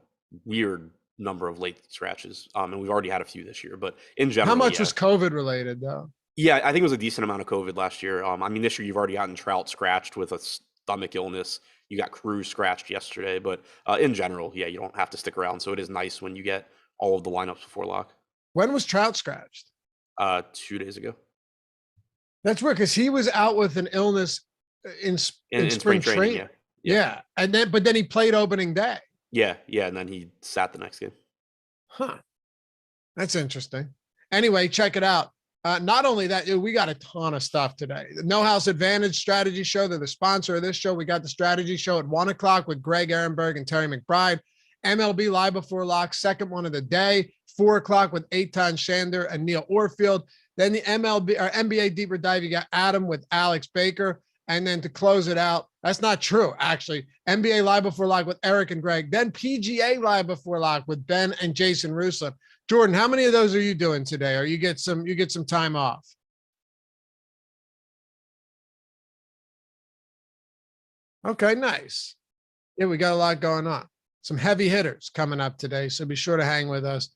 weird number of late scratches, and we've already had a few this year. But in general, how much was COVID related though? Yeah, I think it was a decent amount of COVID last year. I mean, this year you've already gotten Trout scratched with a stomach illness. You got Cruz scratched yesterday, but in general, yeah, you don't have to stick around. So it is nice when you get all of the lineups before lock. When was Trout scratched? 2 days ago. That's weird because he was out with an illness in spring training. Yeah. And then he played opening day. Yeah. And then he sat the next game. Huh. That's interesting. Anyway, check it out. Not only that, we got a ton of stuff today. The No House Advantage Strategy Show, they're the sponsor of this show. We got the Strategy Show at 1 o'clock with Greg Ehrenberg and Terry McBride. MLB Live Before Lock, second one of the day, 4 o'clock with Eitan Shander and Neil Orfield. Then the NBA Deeper Dive, you got Adam with Alex Baker. And then to close it out, that's not true, actually. NBA Live Before Lock with Eric and Greg. Then PGA Live Before Lock with Ben and Jason Ruslan. Jordan, how many of those are you doing today? Or you get some time off? Okay, nice. Yeah, we got a lot going on. Some heavy hitters coming up today, so be sure to hang with us.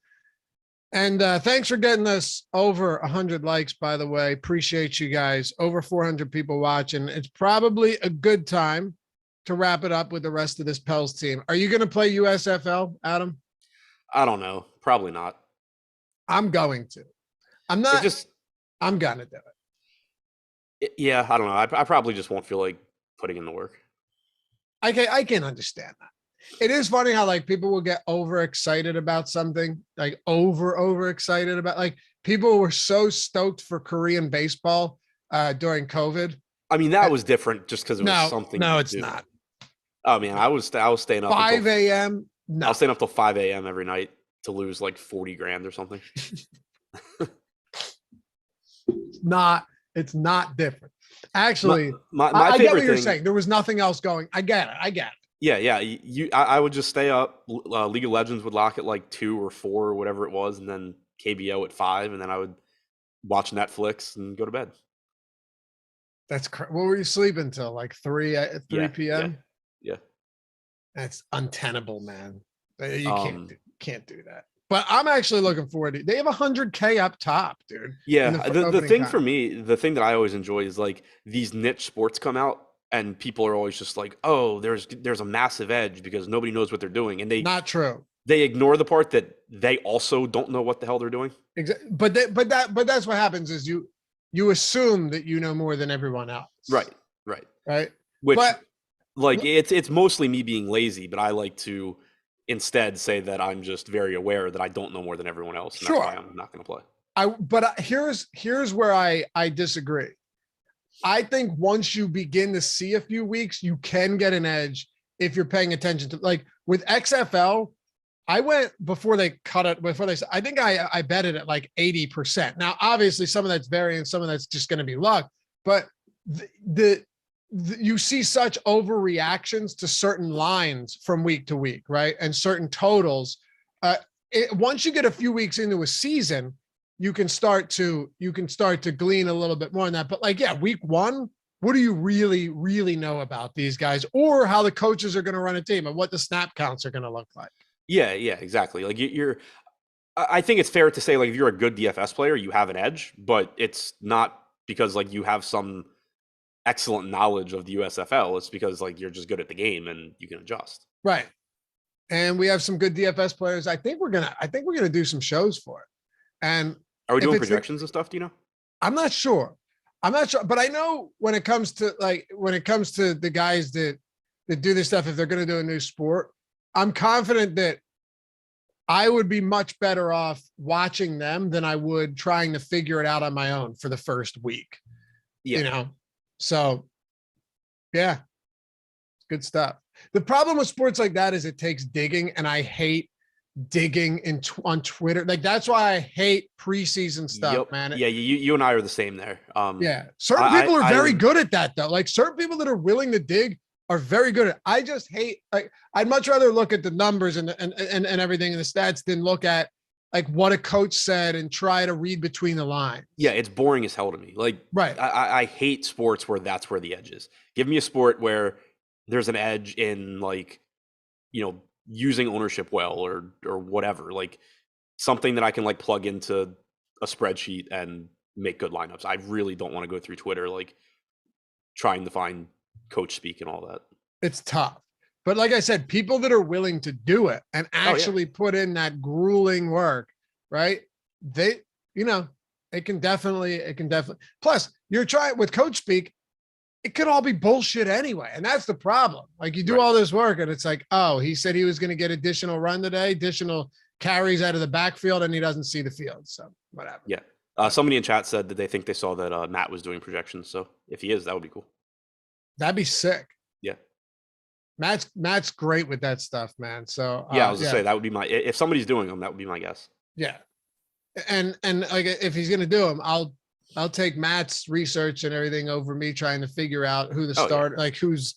And thanks for getting us over 100 likes, by the way. Appreciate you guys. Over 400 people watching. It's probably a good time to wrap it up with the rest of this Pels team. Are you going to play USFL, Adam? I don't know. Probably not. I'm going to. I'm not. I'm going to do it. Yeah, I don't know. I probably just won't feel like putting in the work. I can understand that. It is funny how like people will get overexcited about something, like overexcited about like people were so stoked for Korean baseball during COVID. I mean, that was different just because it was No, something no, to it's do. not. Oh man, I was staying up until 5 a.m. I No, was staying up till 5 a.m. every night to lose like 40 grand or something. not. It's not different. My Actually, my I get what favorite you're thing. saying. There was nothing else going. I get it. I get it. Yeah, yeah. I would just stay up. League of Legends would lock at like 2 or 4 or whatever it was, and then KBO at 5, and then I would watch Netflix and go to bed. What were you sleeping till? Like 3 Yeah, yeah, p.m. yeah. That's untenable, man. You Um, can't do that. But I'm actually looking forward to. They have 100K up top, dude. In yeah. the The opening thing for time. me, the thing that I always enjoy is like these niche sports come out, and people are always just like, "Oh, there's a massive edge because nobody knows what they're doing," and Not true. they ignore the part that they also don't know what the hell they're doing. Exactly. But that's what happens is you assume that you know more than everyone else. Right, right. Right. Which But like it's mostly me being lazy, but I like to instead say that I'm just very aware that I don't know more than everyone else, and that's why sure. I'm not going to play. Here's where I disagree. I think once you begin to see a few weeks, you can get an edge if you're paying attention to like with XFL. I went before they cut it, before they, I think I bet it at like 80%. Now, obviously some of that's variance, some of that's just going to be luck, but the you see such overreactions to certain lines from week to week, right? And certain totals. Once you get a few weeks into a season, you can start to glean a little bit more on that. But like, yeah, week one, what do you really know about these guys, or how the coaches are going to run a team and what the snap counts are going to look like? Yeah, yeah, exactly. Like you're I think it's fair to say like if you're a good DFS player, you have an edge, but it's not because like you have some excellent knowledge of the USFL. It's because like you're just good at the game and you can adjust. Right. And we have some good DFS players. I think we're gonna do some shows for it. And Are we if doing it's projections and stuff? Do you know? I'm not sure. I'm not sure, but I know when it comes to the guys that do this stuff, if they're going to do a new sport, I'm confident that I would be much better off watching them than I would trying to figure it out on my own for the first week. Yeah. You know, so yeah, good stuff. The problem with sports like that is it takes digging, and I hate digging on Twitter. Like that's why I hate preseason stuff, Yep. man. Yeah, you and I are the same there. Yeah, certain people are very good at that though. Like certain people that are willing to dig are very good at it. I just hate like I'd much rather look at the numbers and everything and the stats than look at like what a coach said and try to read between the lines. Yeah, it's boring as hell to me. Like Right. I hate sports where that's where the edge is. Give me a sport where there's an edge in like, using ownership well or whatever. Like something that I can like plug into a spreadsheet and make good lineups. I really don't want to go through Twitter like trying to find coach speak and all that. It's tough. But like I said, people that are willing to do it and actually put in that grueling work, right? They, it can definitely. Plus, you're trying with coach speak, it could all be bullshit anyway. And that's the problem. Like you do all this work and it's like, oh, he said he was going to get additional run today, additional carries out of the backfield, and he doesn't see the field. So whatever. Yeah. Somebody in chat said that they think they saw that Matt was doing projections. So if he is, that would be cool. That'd be sick. Yeah. Matt's great with that stuff, man. So yeah, I was gonna say that would be if somebody's doing them, that would be my guess. Yeah. And like if he's gonna do them, I'll take Matt's research and everything over me trying to figure out who the start, like who's,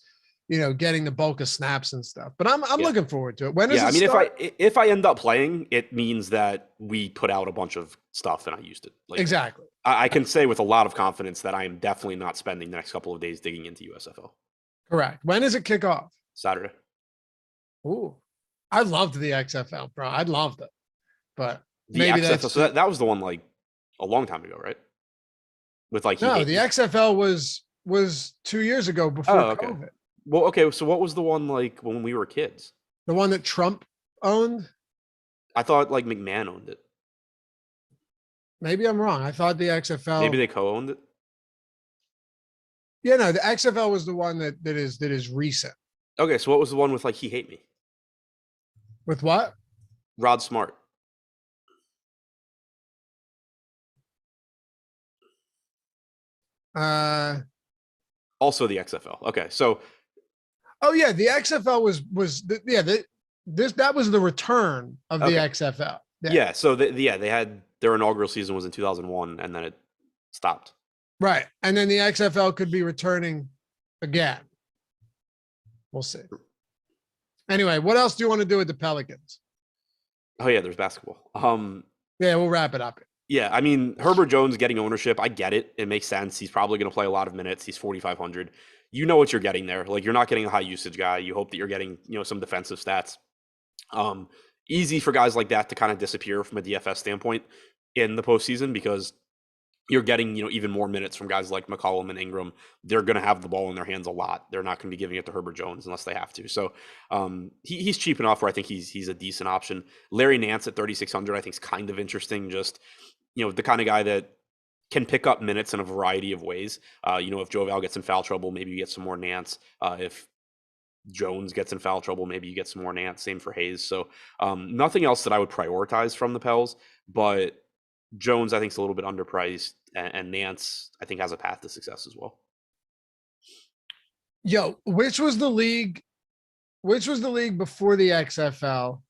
getting the bulk of snaps and stuff. But I'm looking forward to it. When does it start? if I end up playing, it means that we put out a bunch of stuff and I used it. Like, exactly. I can say with a lot of confidence that I am definitely not spending the next couple of days digging into USFL. Correct. When does it kick off? Saturday. Ooh, I loved the XFL, bro. I loved it, but maybe XFL, so that was the one like a long time ago, right? With like the XFL was 2 years ago before COVID. Well, okay. So what was the one like when we were kids? The one that Trump owned? I thought like McMahon owned it. Maybe I'm wrong. I thought the XFL. Maybe they co-owned it. Yeah, no, the XFL was the one that is recent. Okay, so what was the one with like He Hate Me? With what? Rod Smart. Also the XFL. Okay, so oh yeah, the XFL that was the return of the XFL. Yeah, so they had their inaugural season was in 2001, and then it stopped. Right, and then the XFL could be returning again. We'll see. Anyway, what else do you want to do with the Pelicans? Oh yeah, there's basketball. Yeah, we'll wrap it up. Yeah, I mean, Herbert Jones getting ownership, I get it. It makes sense. He's probably going to play a lot of minutes. He's 4,500. You know what you're getting there. Like, you're not getting a high usage guy. You hope that you're getting, some defensive stats. Easy for guys like that to kind of disappear from a DFS standpoint in the postseason because you're getting, even more minutes from guys like McCollum and Ingram. They're going to have the ball in their hands a lot. They're not going to be giving it to Herbert Jones unless they have to. So he's cheap enough where I think he's a decent option. Larry Nance at 3,600, I think is kind of interesting. Just, the kind of guy that can pick up minutes in a variety of ways. If Joval gets in foul trouble, maybe you get some more Nance. If Jones gets in foul trouble, maybe you get some more Nance. Same for Hayes. So nothing else that I would prioritize from the Pels, but Jones I think is a little bit underpriced, and Nance I think has a path to success as well. Yo, which was the league before the XFL?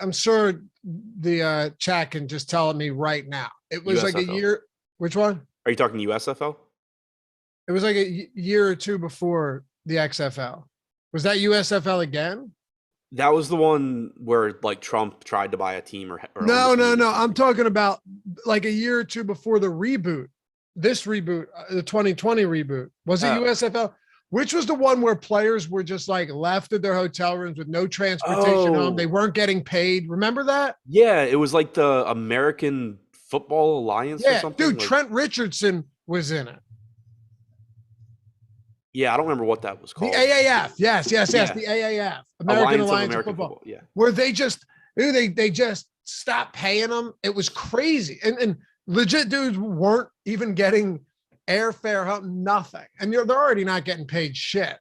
I'm sure the chat can just tell me right now. It was USFL. Like a year. Which one? Are you talking USFL? It was like a year or two before the XFL. Was that USFL again? That was the one where like Trump tried to buy a team or no. I'm talking about like a year or two before the reboot. This reboot, the 2020 reboot. Was it USFL? Which was the one where players were just like left at their hotel rooms with no transportation home. They weren't getting paid. Remember that? Yeah, it was like the American Football Alliance or something. Dude, Trent Richardson was in it. Yeah, I don't remember what that was called. The AAF. Yes. The AAF. American Alliance of Football. Yeah. Where they just stopped paying them. It was crazy. And legit dudes weren't even getting airfare, nothing. And they're already not getting paid shit.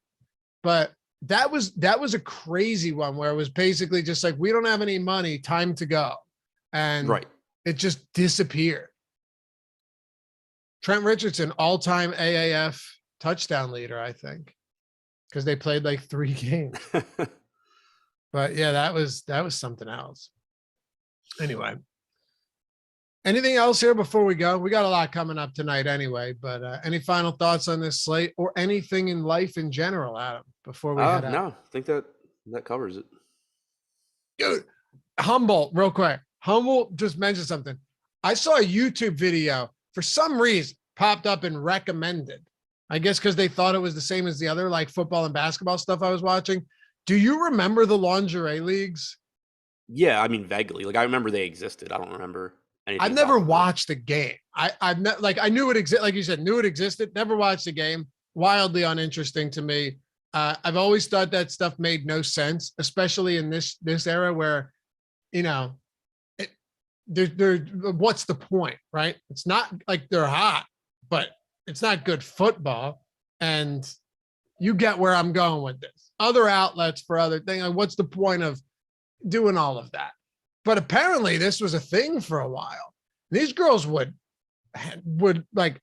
But that was a crazy one where it was basically just like, we don't have any money, time to go. And it just disappeared. Trent Richardson, all-time AAF touchdown leader, I think, because they played like 3 games. But yeah, that was something else. Anyway, anything else here before we go? We got a lot coming up tonight anyway, but any final thoughts on this slate or anything in life in general, Adam, before we head out? No, I think that covers it. Dude, Humboldt, real quick. Humboldt just mentioned something. I saw a YouTube video for some reason popped up and recommended. I guess because they thought it was the same as the other like football and basketball stuff I was watching. Do you remember the lingerie leagues? Yeah, I mean vaguely. Like I remember they existed. I don't remember anything. I've never watched a game. I knew it existed. Like you said, knew it existed. Never watched a game. Wildly uninteresting to me. I've always thought that stuff made no sense, especially in this era where, what's the point, right? It's not like they're hot, but it's not good football. And you get where I'm going with this. Other outlets for other things. Like, what's the point of doing all of that? But apparently this was a thing for a while. These girls would like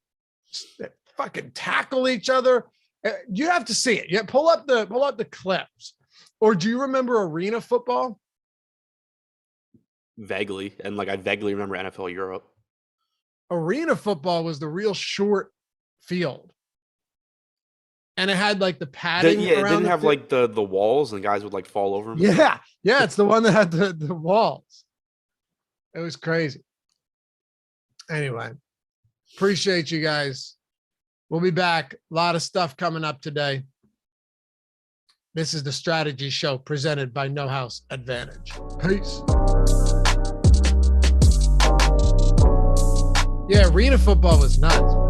fucking tackle each other. You have to see it. Yeah, pull up the clips. Or do you remember arena football? Vaguely. And like I vaguely remember NFL Europe. Arena football was the real short field. And it had like the padding. It didn't have like the walls and guys would like fall over them. Yeah. Yeah. It's the one that had the walls. It was crazy. Anyway, appreciate you guys. We'll be back. A lot of stuff coming up today. This is the Strategy Show presented by No House Advantage. Peace. Yeah, arena football was nuts.